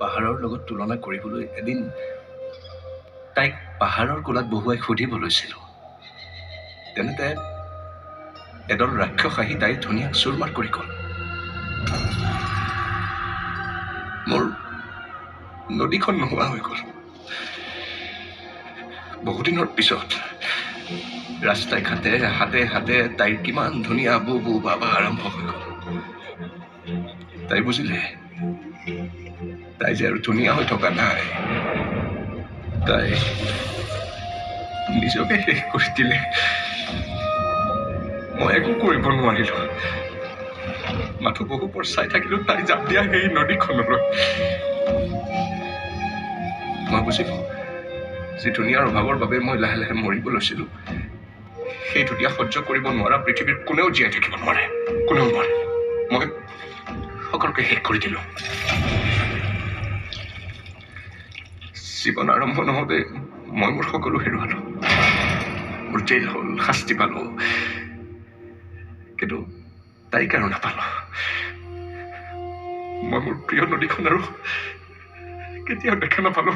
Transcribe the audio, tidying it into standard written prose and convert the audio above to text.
পাহাৰৰ লগত তুলনা কৰিবলৈ এদিন তাইক পাহাৰৰ কোলাত বহুৱাই সুধিব লৈছিলোঁ। তেনেতে এডল ৰাক্ষস আহি তাইৰ ধুনীয়াক চুৰমাৰ কৰি গ'ল। মোৰ নদীখন নোহোৱা হৈ গ'ল। বহুদিনৰ পিছত ৰাস্তাই ঘাটে হাতে হাতে তাইৰ কিমান ধুনীয়া বু বু বাবা আৰম্ভ হৈ গ'ল। তাই বুজিলে তাই যে আৰু ধুনীয়া হৈ থকা নাই, তাই নিজকে শেষ কৰি দিলে। মই একো কৰিব নোৱাৰিলো, মাথো বহু পৰ চাই থাকিলো তাই জাপ দিয়া সেই নদীখনলৈ। মই বুজিলো যি ধুনীয়াৰ অভাৱৰ বাবে মই লাহে লাহে মৰিব লৈছিলো, সেই ধুনীয়া সহ্য কৰিব নোৱাৰা পৃথিৱীৰ কোনেও জীয়াই থাকিব নোৱাৰে, কোনেও নোৱাৰে। মই সকলোকে শেষ কৰি দিলো। জীৱন আৰম্ভ নহওঁতে মই মোৰ সকলো হেৰুৱালো। মোৰ জেল হ'ল, শাস্তি পালো, কিন্তু তাইক আৰু নাপালো। মই মোৰ প্ৰিয় নদীখন আৰু কেতিয়াও দেখা নাপালো।